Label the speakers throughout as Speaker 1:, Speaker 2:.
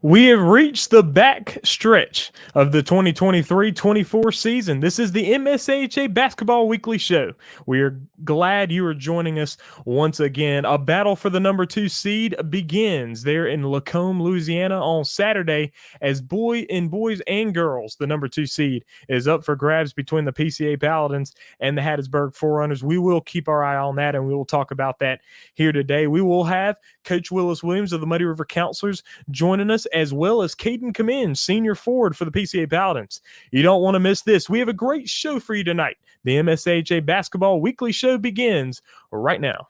Speaker 1: We have reached the back stretch of the 2023-24 season. This is the MSAHA Basketball Weekly Show. We are glad you are joining us once again. A battle for the number 2 seed begins there in Lacombe, Louisiana on Saturday as boys and girls, the number 2 seed is up for grabs between the PCA Paladins and the Hattiesburg Forerunners. We will keep our eye on that, and we will talk about that here today. We will have Coach Willis Williams of the Muddy River Counselors joining us, as well as Caden Comenge, senior forward for the PCA Paladins. You don't want to miss this. We have a great show for you tonight. The MSAHA Basketball Weekly Show begins right now.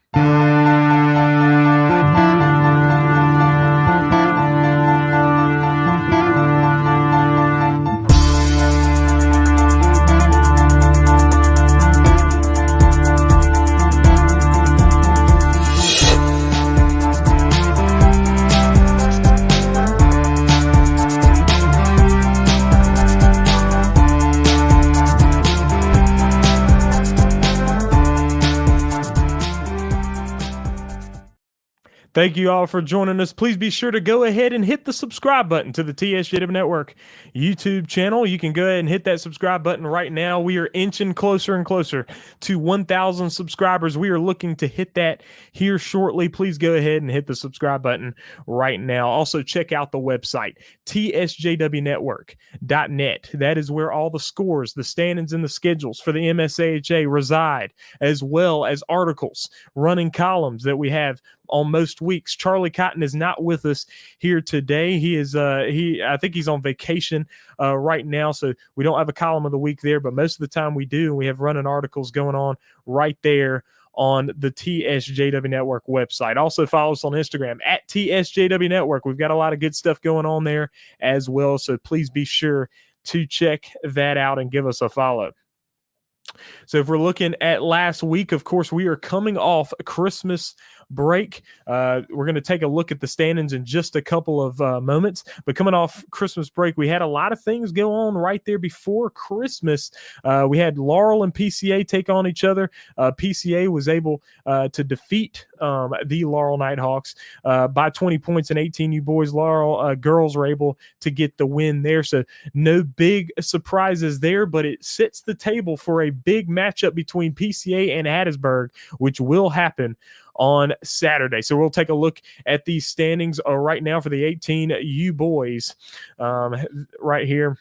Speaker 1: Thank you all for joining us. Please be sure to go ahead and hit the subscribe button to the TSJW Network YouTube channel. You can go ahead and hit that subscribe button right now. We are inching closer and closer to 1,000 subscribers. We are looking to hit that here shortly. Please go ahead and hit the subscribe button right now. Also, check out the website, tsjwnetwork.net. That is where all the scores, the standings, and the schedules for the MSAHA reside, as well as articles, running columns that we have on most weeks. Charlie Cotton is not with us here today. He is I think he's on vacation right now, so we don't have a column of the week there, but most of the time we do. We have running articles going on right there on the TSJW Network website. Also follow us on Instagram at TSJW Network. We've got a lot of good stuff going on there as well, so please be sure to check that out and give us a follow. So if we're looking at last week, of course, we are coming off Christmas break. We're going to take a look at the standings in just a couple of moments. But coming off Christmas break, we had a lot of things go on right there before Christmas. We had Laurel and PCA take on each other. PCA was able to defeat the Laurel Nighthawks by 20 points and 18U boys. Laurel girls were able to get the win there. So no big surprises there, but it sets the table for a big matchup between PCA and Hattiesburg, which will happen on Saturday. So we'll take a look at these standings right now for the 18U boys right here.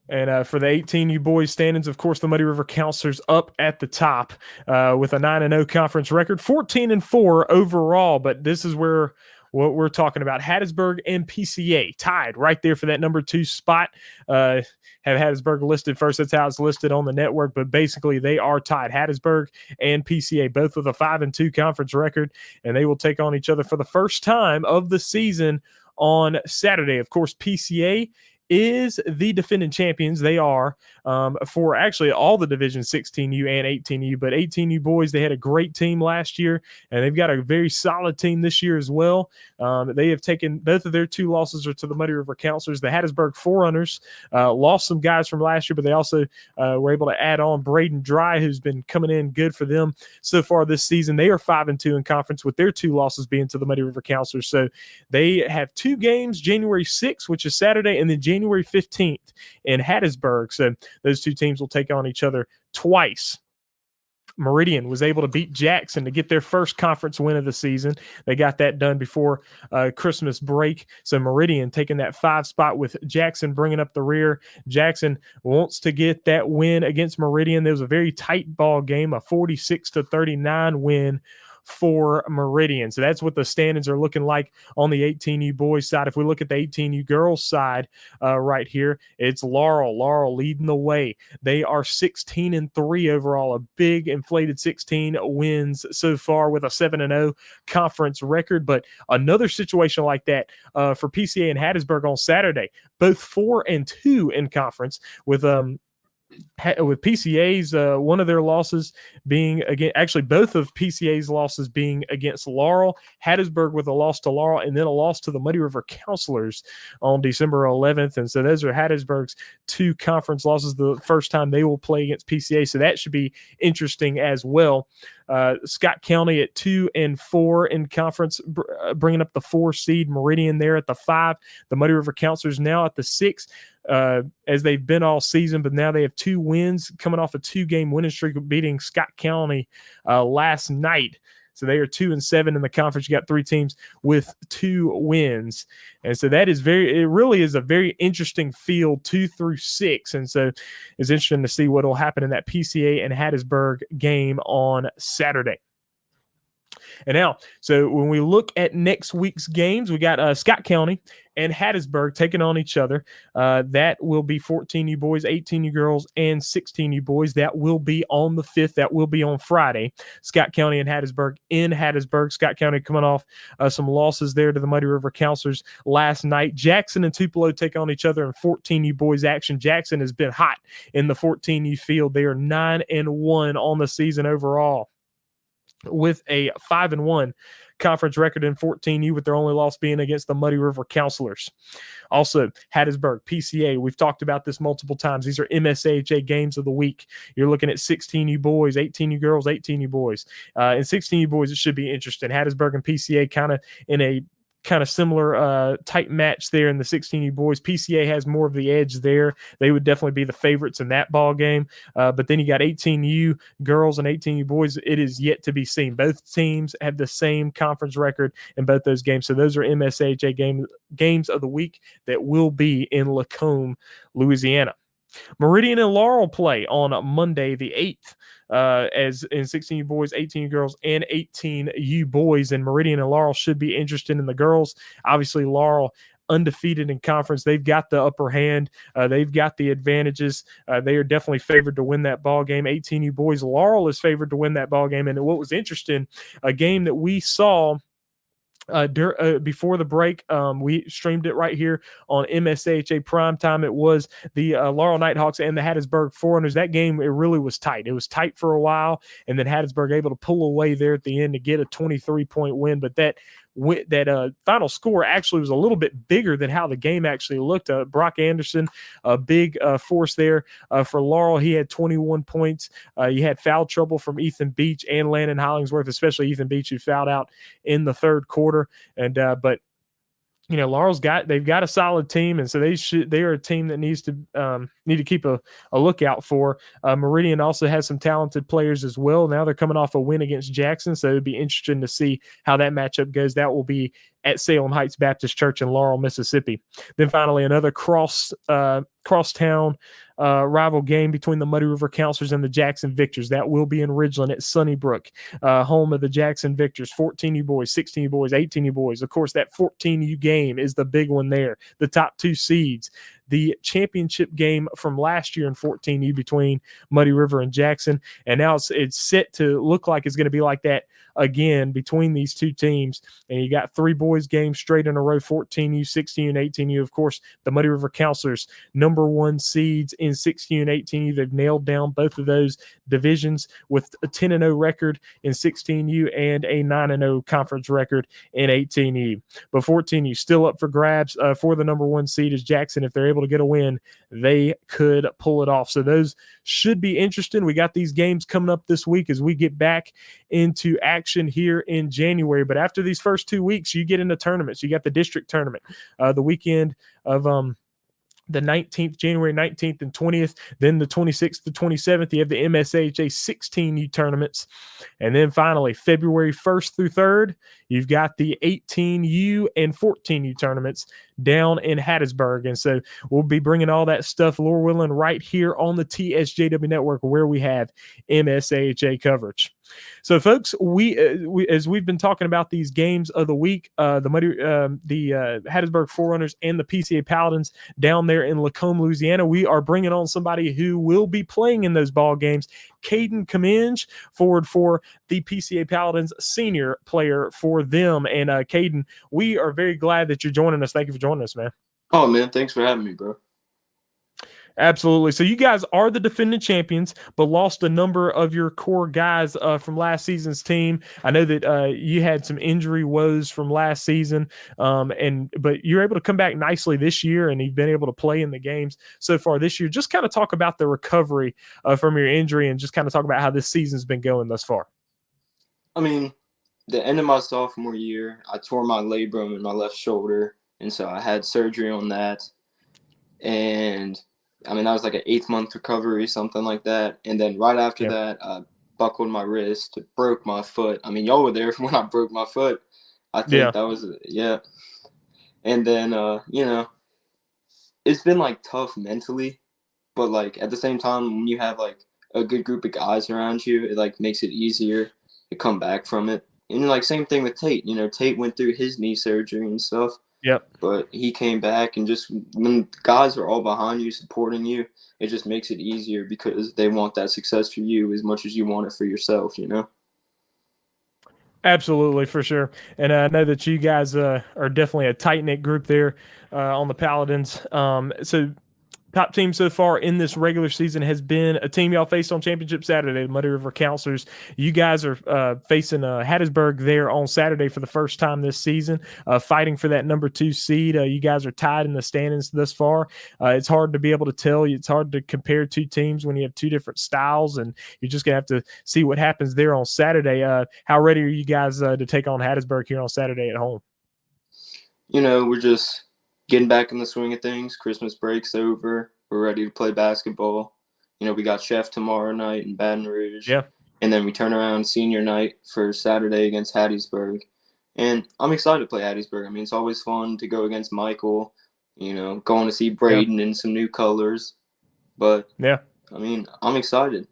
Speaker 1: And for the 18U boys standings, of course, the Muddy River Counselors up at the top with a 9-0 conference record, 14-4 overall. But this is where what we're talking about. Hattiesburg and PCA tied right there for that number 2 spot. Have Hattiesburg listed first. That's how it's listed on the network. But basically, they are tied. Hattiesburg and PCA, both with a 5-2 conference record, and they will take on each other for the first time of the season on Saturday. Of course, PCA is the defending champions. They are for actually all the Division 16U and 18U, but 18U boys, they had a great team last year, and they've got a very solid team this year as well. They have taken both of their 2 losses are to the Muddy River Counselors. The Hattiesburg Forerunners lost some guys from last year, but they also were able to add on Braden Dry, who's been coming in good for them so far this season. They are 5-2 in conference, with their 2 losses being to the Muddy River Counselors. So they have 2 games, January 6th, which is Saturday, and then January 15th in Hattiesburg. So those 2 teams will take on each other twice. Meridian was able to beat Jackson to get their first conference win of the season. They got that done before Christmas break. So Meridian taking that 5 spot with Jackson bringing up the rear. Jackson wants to get that win against Meridian. There was a very tight ball game, a 46-39 win for Meridian. So that's what the standings are looking like on the 18U boys side. If we look at the 18U girls side right here, it's Laurel leading the way. They are 16-3 overall, a big inflated 16 wins so far with a 7-0 conference record. But another situation like that for PCA and Hattiesburg on Saturday, both 4-2 in conference with PCA's one of their losses being both of PCA's losses being against Laurel, Hattiesburg with a loss to Laurel, and then a loss to the Muddy River Counselors on December 11th. And so those are Hattiesburg's 2 conference losses, the first time they will play against PCA. So that should be interesting as well. Scott County at 2-4 in conference, bringing up the 4 seed. Meridian there at the 5. The Muddy River Counselors now at the 6. As they've been all season, but now they have 2 wins coming off a 2-game winning streak, beating Scott County last night. So they are 2-7 in the conference. You got 3 teams with 2 wins. And so that is it really is a very interesting field, 2 through 6. And so it's interesting to see what will happen in that PCA and Hattiesburg game on Saturday. And now, so when we look at next week's games, we got Scott County and Hattiesburg taking on each other. That will be 14U boys, 18U girls, and 16U boys. That will be on the 5th. That will be on Friday. Scott County and Hattiesburg in Hattiesburg. Scott County coming off some losses there to the Muddy River Counselors last night. Jackson and Tupelo take on each other in 14U boys action. Jackson has been hot in the 14U field. They are 9-1 on the season overall, with a 5-1 conference record in 14U, with their only loss being against the Muddy River Counselors. Also, Hattiesburg, PCA, we've talked about this multiple times. These are MSAHA games of the week. You're looking at 16U boys, 18U girls, 18U boys. And 16U boys, it should be interesting. Hattiesburg and PCA kind of in a similar tight match there in the 16U boys. PCA has more of the edge there. They would definitely be the favorites in that ball game. But then you got 18U girls and 18U boys. It is yet to be seen. Both teams have the same conference record in both those games. So those are MSAHA games of the week that will be in Lacombe, Louisiana. Meridian and Laurel play on Monday the 8th, as in 16U boys, 18U girls, and 18U boys. And Meridian and Laurel should be interested in the girls. Obviously, Laurel undefeated in conference. They've got the upper hand. They've got the advantages. They are definitely favored to win that ball game. 18U boys, Laurel is favored to win that ball game. And what was interesting, a game that we saw before the break, we streamed it right here on MSAHA Primetime. It was the Laurel Nighthawks and the Hattiesburg Forerunners. That game, it really was tight. It was tight for a while, and then Hattiesburg able to pull away there at the end to get a 23-point win. But that final score actually was a little bit bigger than how the game actually looked. Brock Anderson, a big force there for Laurel. He had 21 points. You had foul trouble from Ethan Beach and Landon Hollingsworth, especially Ethan Beach, who fouled out in the third quarter. And but you know, Laurel's they've got a solid team, and so they are a team that need to keep a lookout for. Meridian also has some talented players as well. Now they're coming off a win against Jackson, so it'd be interesting to see how that matchup goes. That will be at Salem Heights Baptist Church in Laurel, Mississippi. Then finally, another crosstown rival game between the Muddy River Counselors and the Jackson Victors. That will be in Ridgeland at Sunnybrook, home of the Jackson Victors. 14U boys, 16U boys, 18U boys. Of course, that 14U game is the big one there. The top 2 seeds. The championship game from last year in 14U between Muddy River and Jackson. And now it's set to look like it's going to be like that again between these 2 teams. And you got 3 boys games straight in a row, 14U, 16U, and 18U. Of course, the Muddy River Counselors, number 1 seeds in 16U and 18U. They've nailed down both of those divisions with a 10-0 record in 16U and a 9-0 conference record in 18U. But 14U still up for grabs for the number 1 seed is Jackson. If they're able to get a win, they could pull it off. So those should be interesting. We got these games coming up this week as we get back into action here in January. But after these first 2 weeks, you get into tournaments. You got the district tournament, the weekend of the 19th, January 19th and 20th, then the 26th to 27th, you have the MSAHA 16U tournaments. And then finally, February 1st through 3rd, you've got the 18U and 14U tournaments down in Hattiesburg. And so we'll be bringing all that stuff, Lord willing, right here on the TSJW network where we have MSAHA coverage. So, folks, we as we've been talking about these games of the week, the Hattiesburg Forerunners and the PCA Paladins down there in Lacombe, Louisiana, we are bringing on somebody who will be playing in those ball games. Caden Comenge, forward for the PCA Paladins, senior player for them. And Caden, we are very glad that you're joining us. Thank you for joining us, man.
Speaker 2: Oh, man, thanks for having me, bro.
Speaker 1: Absolutely. So you guys are the defending champions, but lost a number of your core guys from last season's team. I know that you had some injury woes from last season, but you're able to come back nicely this year, and you've been able to play in the games so far this year. Just kind of talk about the recovery from your injury, and just kind of talk about how this season's been going thus far.
Speaker 2: I mean, the end of my sophomore year, I tore my labrum in my left shoulder, and so I had surgery on that. And I mean, that was like an 8-month recovery, something like that. And then right after
Speaker 1: Yeah.
Speaker 2: that, I buckled my wrist, broke my foot. I mean, y'all were there when I broke my foot. I
Speaker 1: Yeah.
Speaker 2: think that was yeah. And then it's been like tough mentally, but like at the same time, when you have like a good group of guys around you, it like makes it easier to come back from it. And like same thing with Tate. Tate went through his knee surgery and stuff,
Speaker 1: Yep.
Speaker 2: but he came back, and just when guys are all behind you supporting you, it just makes it easier because they want that success for you as much as you want it for yourself.
Speaker 1: Absolutely, for sure. And I know that you guys are definitely a tight knit group there on the Paladins. So top team so far in this regular season has been a team y'all faced on Championship Saturday, the Muddy River Counselors. You guys are facing Hattiesburg there on Saturday for the first time this season, fighting for that number 2 seed. You guys are tied in the standings thus far. It's hard to be able to tell. It's hard to compare two teams when you have two different styles, and you're just going to have to see what happens there on Saturday. How ready are you guys to take on Hattiesburg here on Saturday at home?
Speaker 2: We're just getting back in the swing of things. Christmas break's over. We're ready to play basketball. We got Chef tomorrow night in Baton Rouge.
Speaker 1: Yeah.
Speaker 2: And then we turn around senior night for Saturday against Hattiesburg. And I'm excited to play Hattiesburg. I mean, it's always fun to go against Michael, going to see Braden in some new colors. But,
Speaker 1: yeah,
Speaker 2: I mean, I'm excited.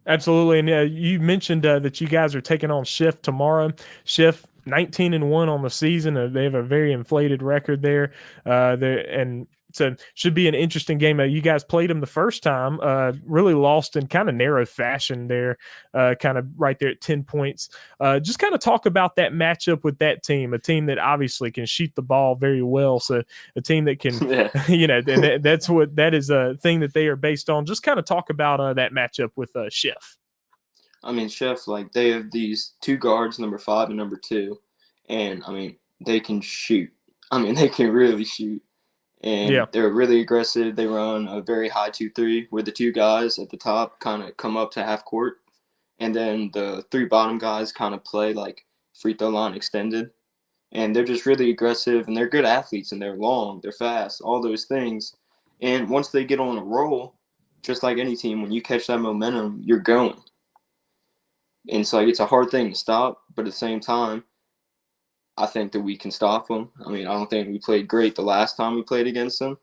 Speaker 1: Absolutely. And you mentioned that you guys are taking on Shift tomorrow. Shift 19-1 on the season. They have a very inflated record there. And so should be an interesting game. You guys played them the first time, really lost in kind of narrow fashion there, kind of right there at 10 points. Just kind of talk about that matchup with that team, a team that obviously can shoot the ball very well. So a team that can, and that is a thing that they are based on. Just kind of talk about that matchup with Chef.
Speaker 2: I mean, Chef, like, they have these 2 guards, number 5 and number 2, and I mean, they can shoot. I mean, they can really shoot. And they're really aggressive. They run a very high 2-3 where the 2 guys at the top kind of come up to half court. And then the 3 bottom guys kind of play like free throw line extended. And they're just really aggressive, and they're good athletes, and they're long, they're fast, all those things. And once they get on a roll, just like any team, when you catch that momentum, you're going. And so it's a hard thing to stop, but at the same time, I think that we can stop them. I mean, I don't think we played great the last time we played against them.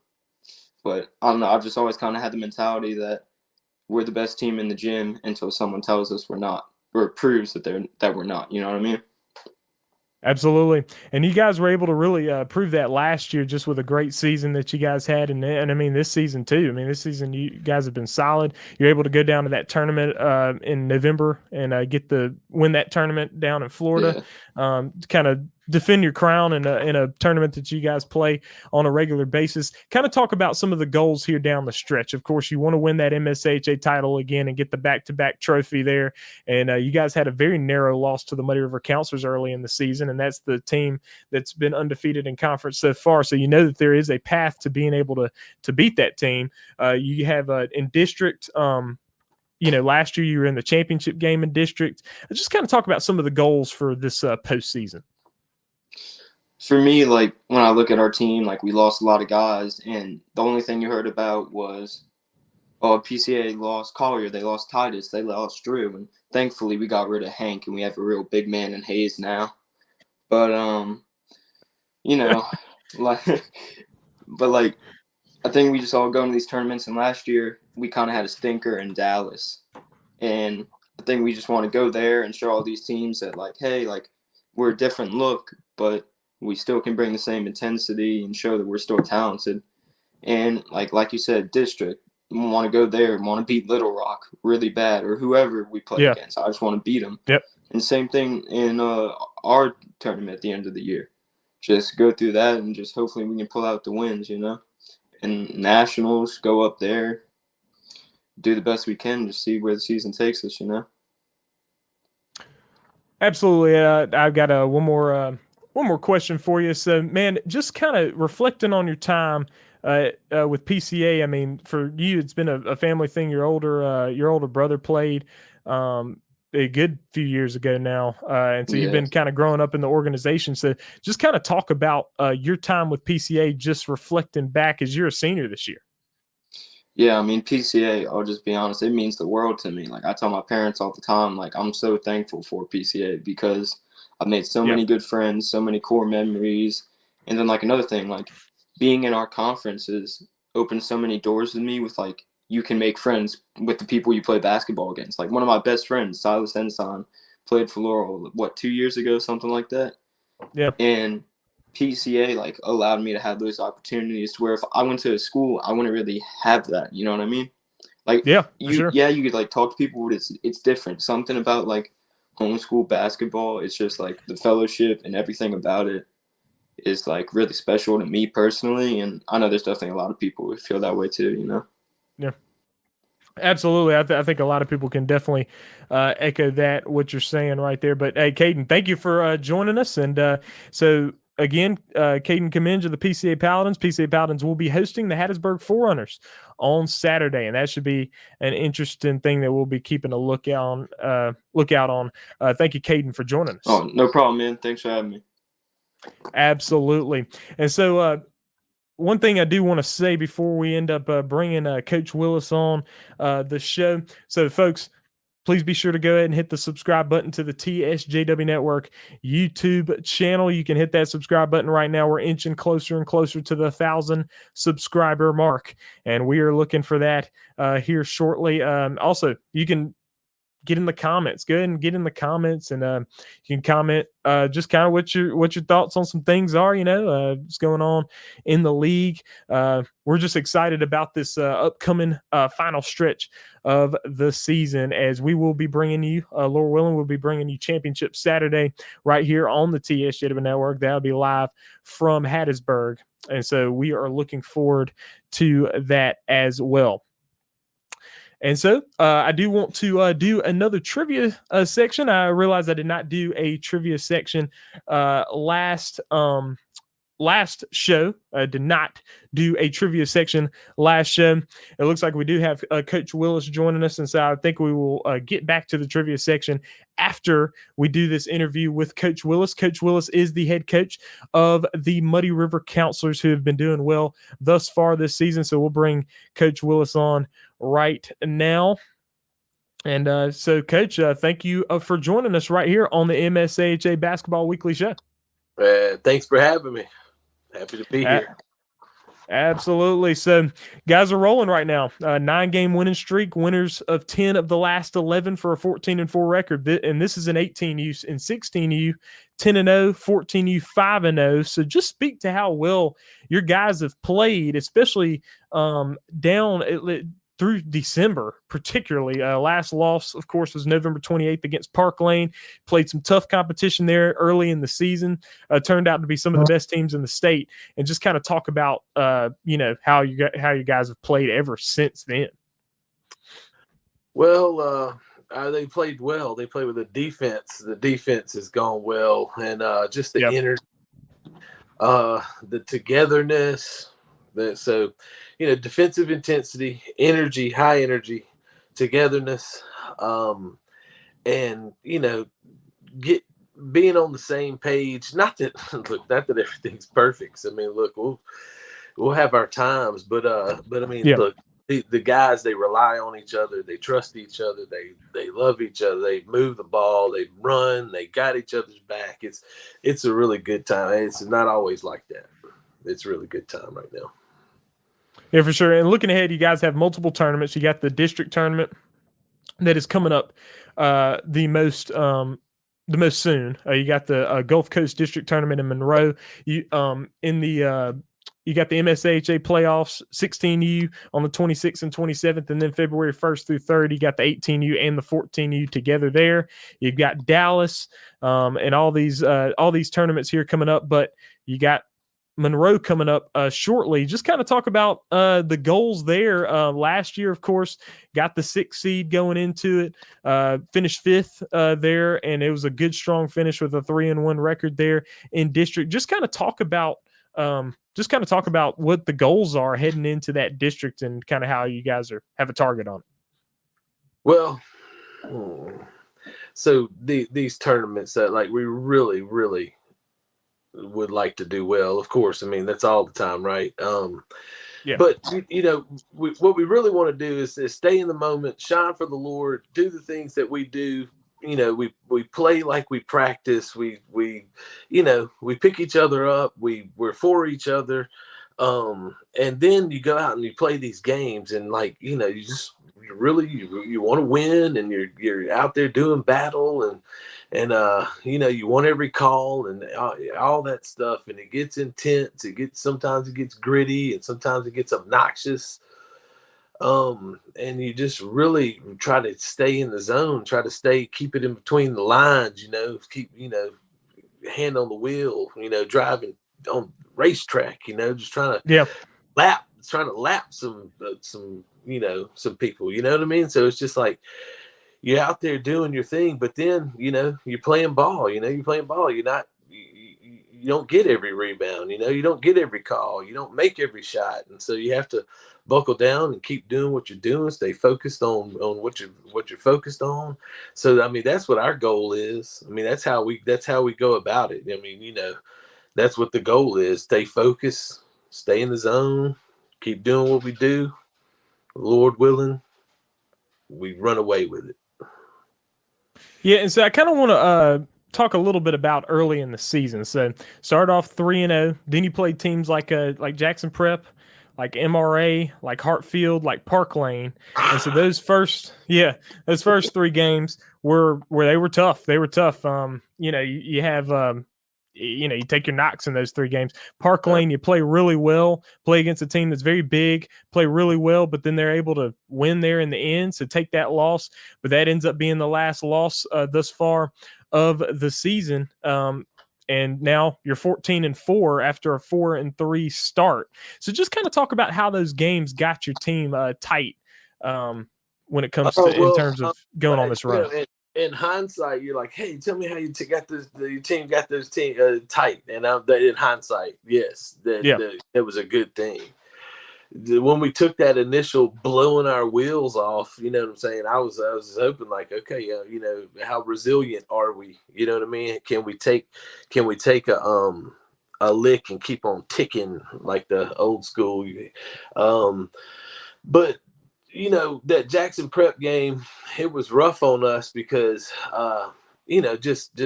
Speaker 2: But I don't know. I've just always kind of had the mentality that we're the best team in the gym until someone tells us we're not, or proves that we're not. You know what I mean?
Speaker 1: Absolutely. And you guys were able to really prove that last year just with a great season that you guys had. And I mean, this season too. I mean, this season you guys have been solid. You're able to go down to that tournament in November and win that tournament down in Florida. To kind of defend your crown in a tournament that you guys play on a regular basis. Kind of talk about some of the goals here down the stretch. Of course, you want to win that MSAHA title again and get the back-to-back trophy there. And you guys had a very narrow loss to the Muddy River Counselors early in the season, and that's the team that's been undefeated in conference so far. So you know that there is a path to being able to beat that team. You have in district. Last year you were in the championship game in district. Just kind of talk about some of the goals for this postseason.
Speaker 2: For me, like, when I look at our team, like, we lost a lot of guys, and the only thing you heard about was, PCA lost Collier, they lost Titus, they lost Drew, and thankfully we got rid of Hank, and we have a real big man in Hayes now. But like, I think we just all go into these tournaments, and last year we kind of had a stinker in Dallas, and I think we just want to go there and show all these teams that, like, hey, like, we're a different look, but we still can bring the same intensity and show that we're still talented. And like you said, district, we want to go there and want to beat Little Rock really bad, or whoever we play against. I just want to beat them.
Speaker 1: Yep.
Speaker 2: And same thing in our tournament at the end of the year. Just go through that and just hopefully we can pull out the wins, And nationals, go up there, do the best we can to see where the season takes us,
Speaker 1: Absolutely. I've got one more question for you. So, man, just kind of reflecting on your time with PCA. I mean, for you, it's been a family thing. Your older brother played. a good few years ago now. And so you've been kind of growing up in the organization. So just kind of talk about your time with PCA, just reflecting back as you're a senior this year.
Speaker 2: Yeah, I mean, PCA, I'll just be honest, it means the world to me. Like, I tell my parents all the time, like, I'm so thankful for PCA because I've made so many good friends, so many core memories. And then, like, another thing, like, being in our conferences opens so many doors with me with, like, you can make friends with the people you play basketball against. Like, one of my best friends, Silas Ensign, played for Laurel, 2 years ago, something like that?
Speaker 1: Yeah.
Speaker 2: And PCA like allowed me to have those opportunities to where if I went to a school, I wouldn't really have that. You know what I mean? Like, you could like talk to people, but it's different. Something about like homeschool basketball, it's just like the fellowship and everything about it is like really special to me personally. And I know there's definitely a lot of people who feel that way too, you know?
Speaker 1: Yeah. Absolutely. I think a lot of people can definitely echo that, what you're saying right there. But hey, Caden, thank you for joining us. And so again, Caden Comenge of the PCA Paladins. PCA Paladins will be hosting the Hattiesburg Forerunners on Saturday, and that should be an interesting thing that we'll be keeping a lookout on. Thank you, Caden, for joining us.
Speaker 2: Oh, no problem, man. Thanks for having me.
Speaker 1: Absolutely. And so one thing I do want to say before we end up bringing Coach Willis on the show. So, folks, please be sure to go ahead and hit the subscribe button to the TSJW Network YouTube channel. You can hit that subscribe button right now. We're inching closer and closer to the 1,000 subscriber mark, and we are looking for that here shortly. Also, you can get in the comments. Go ahead and get in the comments, and you can comment just kind of what your thoughts on some things are. What's going on in the league. We're just excited about this upcoming final stretch of the season, as we will be bringing you, Laura Willing will be bringing you Championship Saturday right here on the TSJW Network. That'll be live from Hattiesburg, and so we are looking forward to that as well. And so I do want to do another trivia section. I realized I did not do a trivia section last show. I did not do a trivia section last show. It looks like we do have Coach Willis joining us, and so I think we will get back to the trivia section after we do this interview with Coach Willis. Coach Willis is the head coach of the Muddy River Counselors, who have been doing well thus far this season. So we'll bring Coach Willis on right now. And so, Coach, thank you for joining us right here on the MSAHA Basketball Weekly Show.
Speaker 3: Thanks for having me. Happy to be here.
Speaker 1: Absolutely. So, guys are rolling right now. 9-game winning streak, winners of 10 of the last 11 for a 14-4 record. And this is an 18U and 16U, 10-0, 14U, 5-0. So just speak to how well your guys have played, especially down through December, particularly. Last loss, of course, was November 28th against Park Lane. Played some tough competition there early in the season. Turned out to be some of the best teams in the state. And just kind of talk about, how you guys have played ever since then.
Speaker 3: Well, they played well. They played with the defense. The defense has gone well, and just the energy, the togetherness. So, defensive intensity, energy, high energy, togetherness, and being on the same page. Not that everything's perfect. I mean, look, we'll have our times, but I mean, look, the guys, they rely on each other, they trust each other, they love each other, they move the ball, they run, they got each other's back. It's a really good time. It's not always like that. It's a really good time right now.
Speaker 1: Yeah, for sure. And looking ahead, you guys have multiple tournaments. You got the district tournament that is coming up the most soon. You got the Gulf Coast District Tournament in Monroe. You got the MSAHA playoffs, 16U on the 26th and 27th, and then February 1st through 3rd, you got the 18U and the 14U together there. You've got Dallas and all these tournaments here coming up, but you got Monroe coming up shortly. Just kind of talk about the goals there. Last year, of course, got the 6th seed going into it, finished 5th there, and it was a good, strong finish with a 3-1 record there in district. Just kind of talk about what the goals are heading into that district and kind of how you guys have a target on it.
Speaker 3: Well, so these tournaments that like we really, really would like to do well. Of course, I mean that's all the time, right?
Speaker 1: Yeah.
Speaker 3: But what we really want to do is stay in the moment, shine for the Lord, do the things that we do. We play like we practice. We pick each other up. We're for each other. And then you go out and you play these games, and like you want to win, and you're out there doing battle, and you want every call and all that stuff, and it gets intense. Sometimes it gets gritty, and sometimes it gets obnoxious. And you just really try to stay in the zone, keep it in between the lines, keep hand on the wheel, driving on racetrack, just trying to lap some people, you know what I mean? So it's just like you're out there doing your thing, but then you're playing ball. You're not you don't get every rebound, you don't get every call, you don't make every shot, and so you have to buckle down and keep doing what you're doing, stay focused on what you're focused on. So I mean that's what our goal is. I mean that's how we go about it. I mean that's what the goal is: stay focused, stay in the zone, keep doing what we do. Lord willing, we run away with it.
Speaker 1: Yeah, and so I kind of want to talk a little bit about early in the season. So start off 3-0, then you play teams like Jackson Prep, like MRA, like Hartfield, like Park Lane, and so those first 3 games were they were tough. They were tough. You have you take your knocks in those 3 games. Park Lane, you play really well, play against a team that's very big, play really well, but then they're able to win there in the end. So take that loss, but that ends up being the last loss thus far of the season. And now you're 14-4 after a 4-3 start. So just kind of talk about how those games got your team tight when it comes to in terms of going on this run.
Speaker 3: In hindsight, you're like, hey, tell me how you got this. Your team got those tight, and in hindsight, yes, that was a good thing. When we took that initial blowing our wheels off, you know what I'm saying? I was hoping like, okay, how resilient are we? You know what I mean? Can we take a lick and keep on ticking like the old school? But that Jackson Prep game, it was rough on us because just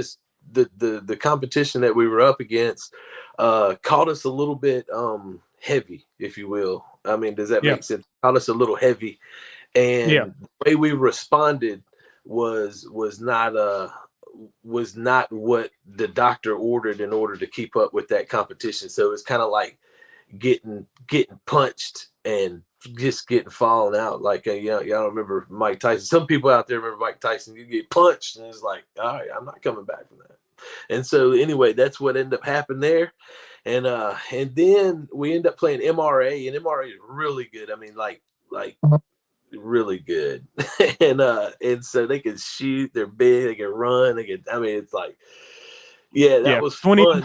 Speaker 3: the competition that we were up against caught us a little bit heavy, if you will. I mean, does that make sense? Caught us a little heavy, and the way we responded was not what the doctor ordered in order to keep up with that competition. So it's kind of like getting punched and just getting fallen out. Like y'all remember Mike Tyson. Some people out there remember Mike Tyson. You get punched and it's like, all right, I'm not coming back from that. And so anyway, that's what ended up happening there. And then we end up playing MRA, and MRA is really good. I mean, like really good. And so they can shoot, they're big, they can run, it's like, that was fun.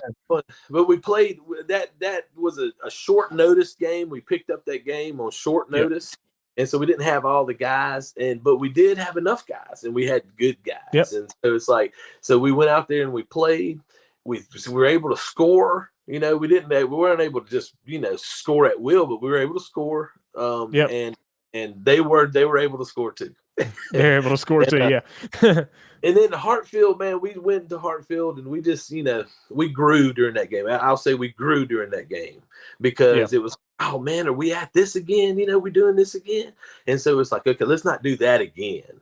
Speaker 3: But we played that was a short notice game. We picked up that game on short notice. And so we didn't have all the guys, but we did have enough guys, and we had good guys. And so it's like, so we went out there and we played. We were able to score. We weren't able to just score at will, but we were able to score. And they were able to score too.
Speaker 1: They're able to score too, yeah.
Speaker 3: And then Hartfield, man, we went to Hartfield and we just, we grew during that game. I'll say we grew during that game because it was, oh man, are we at this again? We're doing this again. And so it's like, okay, let's not do that again.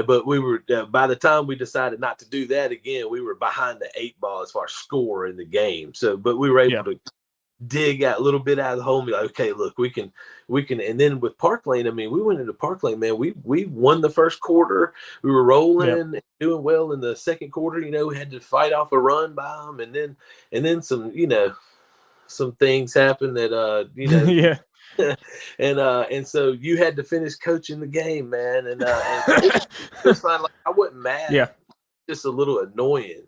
Speaker 3: But we were, by the time we decided not to do that again, we were behind the 8 ball as far as score in the game. So, but we were able to dig out a little bit out of the hole and be like, okay, look, we can. And then with Park Lane, I mean, we went into Park Lane, man. We won the first quarter. We were rolling, doing well in the second quarter. We had to fight off a run by them, and then some, some things happened that and so you had to finish coaching the game, man. And it was fine. Like, I wasn't mad, just a little annoying.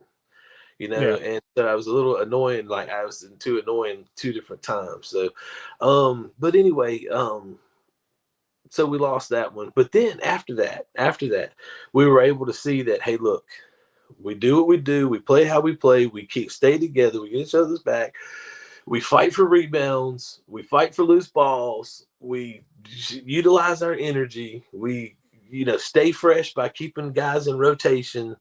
Speaker 3: And so I was a little annoying, like I was too annoying 2 different times. So, but anyway, so we lost that one. But then after that, we were able to see that, hey, look, we do what we do. We play how we play. We stay together. We get each other's back. We fight for rebounds. We fight for loose balls. We utilize our energy. We, stay fresh by keeping guys in rotation,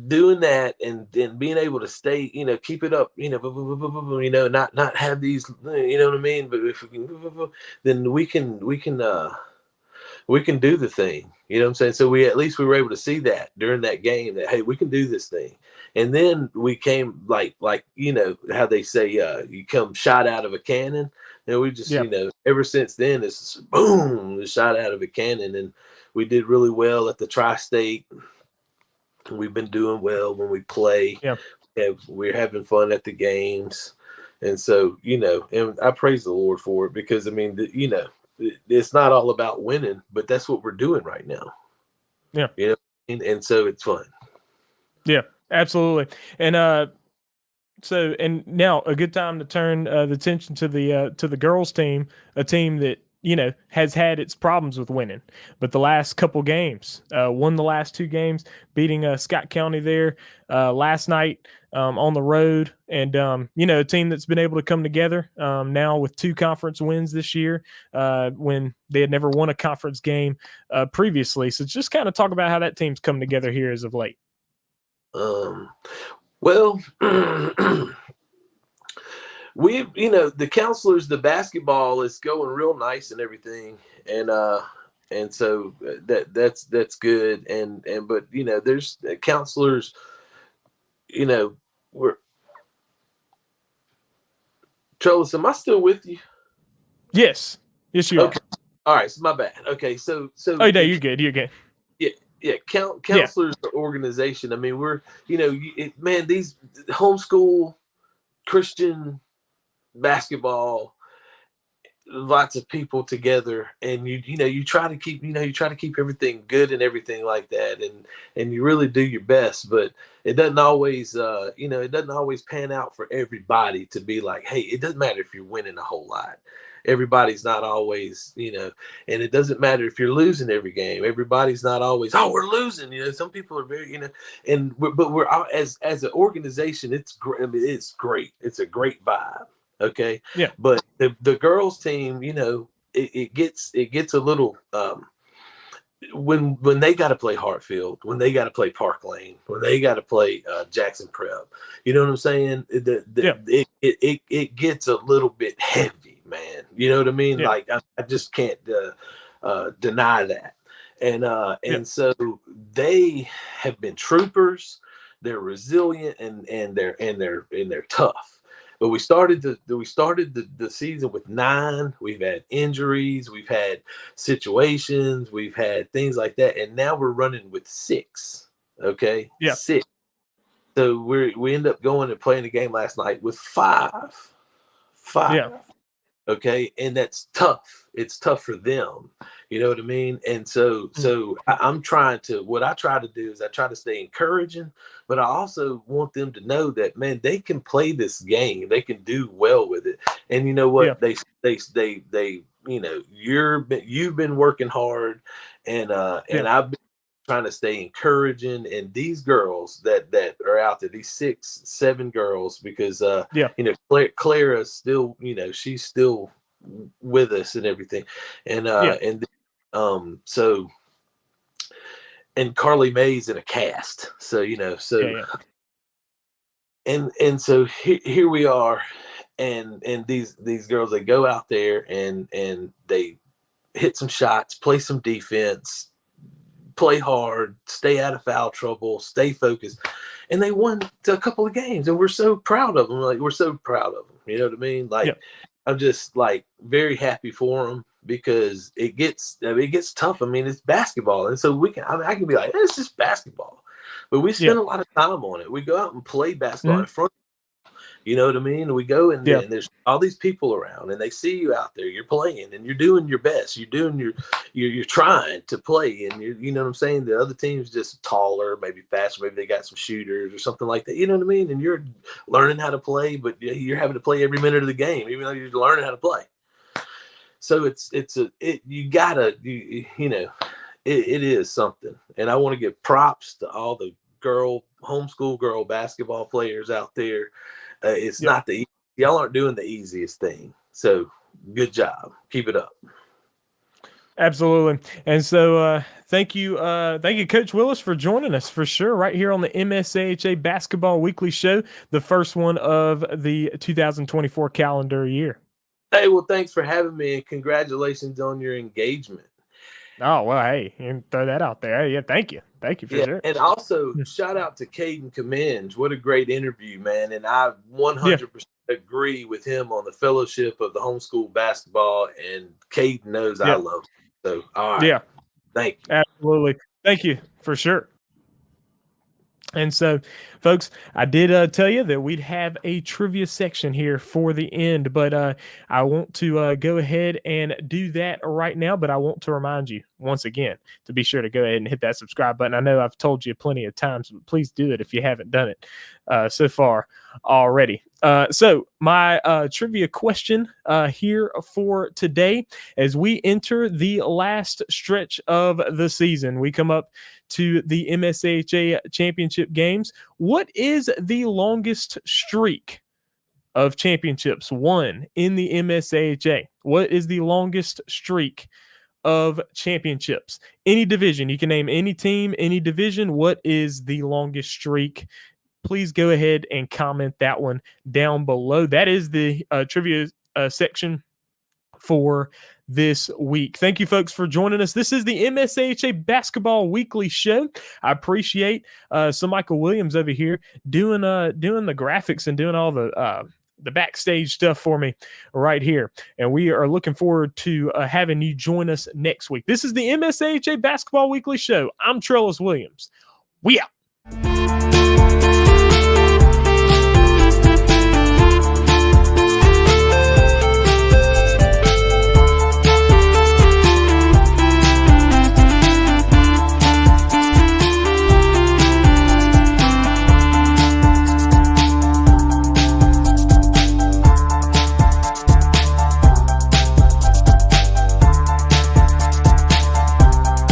Speaker 3: doing that, and then being able to stay, keep it up, not have these, you know what I mean? But if we can, then we can do the thing. You know what I'm saying? So we were able to see that during that game that, hey, we can do this thing. And then we came like how they say you come shot out of a cannon. And we just, ever since then it's boom, the shot out of a cannon. And we did really well at the Tri-State. We've been doing well when we play. Yeah. We're having fun at the games. And so, and I praise the Lord for it because, I mean, it's not all about winning, but that's what we're doing right now.
Speaker 1: Yeah.
Speaker 3: And so it's fun.
Speaker 1: Yeah, absolutely. And so now a good time to turn the attention to the girls team, a team that has had its problems with winning, but the last couple games, won the last 2 games, beating Scott County there last night on the road, and a team that's been able to come together now with 2 conference wins this year when they had never won a conference game previously. So just kind of talk about how that team's come together here as of late.
Speaker 3: Well, we, the counselors, the basketball is going real nice and everything. And so that's good. But, there's counselors, we're Trellis, am I still with you?
Speaker 1: Yes, you
Speaker 3: okay. Are. All right. So my bad. Okay. So,
Speaker 1: oh, no, you're good. You're good.
Speaker 3: Yeah, counselors, the organization. I mean, we're, these homeschool Christian basketball, lots of people together, and you try to keep everything good and everything like that, and you really do your best, but it doesn't always, it doesn't always pan out for everybody to be like, hey, it doesn't matter if you're winning a whole lot. Everybody's not always, and it doesn't matter if you're losing every game. Everybody's not always, oh, we're losing. Some people are very, but we're as an organization, it's great. I mean, it's great. It's a great vibe. Okay.
Speaker 1: Yeah.
Speaker 3: But the girls team, it gets a little, when they got to play Hartfield, when they got to play Park Lane, when they got to play Jackson Prep, you know what I'm saying? It gets a little bit heavy, man. You know what I mean? Yeah. Like I just can't deny that. And so they have been troopers. They're resilient and they're tough. But we started the season with 9. We've had injuries, we've had situations, we've had things like that, and now we're running with 6. Okay,
Speaker 1: yeah,
Speaker 3: 6. So we end up going and playing a game last night with 5. Yeah. Okay, and that's tough. It's tough for them. You know what I mean? And so I'm trying to, what I try to do is I try to stay encouraging, but I also want them to know that, man, they can play this game. They can do well with it. And you know what? Yeah. They you've been working hard, and I've been trying to stay encouraging, and these girls that are out there, these 6, 7 girls, because Clara's still, she's still with us and everything, and so, and Carly May's in a cast, so and so here we are, and these girls, they go out there and they hit some shots, play some defense, play hard, stay out of foul trouble, stay focused, and they won a couple of games, and we're so proud of them. Like, we're so proud of them. You know what I mean? Like, I'm just like very happy for them, because it gets tough. I mean, it's basketball, and so I can be like, it's just basketball, but we spend a lot of time on it. We go out and play basketball in front. You know what I mean? We go and there's all these people around, and they see you out there. You're playing, and you're doing your best. You're doing you're trying to play, and you know what I'm saying? The other team's just taller, maybe faster, maybe they got some shooters or something like that. You know what I mean? And you're learning how to play, but you're having to play every minute of the game, even though you're learning how to play. So you gotta, it is something. And I want to give props to all the homeschool girl basketball players out there. It's not y'all aren't doing the easiest thing. So good job. Keep it up.
Speaker 1: Absolutely. And so thank you, Coach Willis, for joining us for sure right here on the MSAHA Basketball Weekly Show, the first one of the 2024 calendar year.
Speaker 3: Hey, well, thanks for having me, and congratulations on your engagement.
Speaker 1: Oh, well, hey, you can throw that out there. Hey, yeah, thank you for sure.
Speaker 3: And also, shout out to Caden Comenge. What a great interview, man. And I 100% agree with him on the fellowship of the homeschool basketball, and Caden knows I love him. So, all right.
Speaker 1: Yeah.
Speaker 3: Thank you.
Speaker 1: Absolutely. Thank you for sure. And so, folks, I did tell you that we'd have a trivia section here for the end, but I want to go ahead and do that right now. But I want to remind you once again to be sure to go ahead and hit that subscribe button. I know I've told you plenty of times, but please do it if you haven't done it so far already. So my trivia question here for today, as we enter the last stretch of the season, we come up to the MSAHA championship games. What is the longest streak of championships won in the MSAHA? What is the longest streak of championships? Any division. You can name any team, any division. What is the longest streak? Please go ahead and comment that one down below. That is the trivia section for this week. Thank you, folks, for joining us. This is the MSAHA Basketball Weekly Show. I appreciate Michael Williams over here doing the graphics and doing all the backstage stuff for me right here. And we are looking forward to having you join us next week. This is the MSAHA Basketball Weekly Show. I'm Trellis Williams. We out.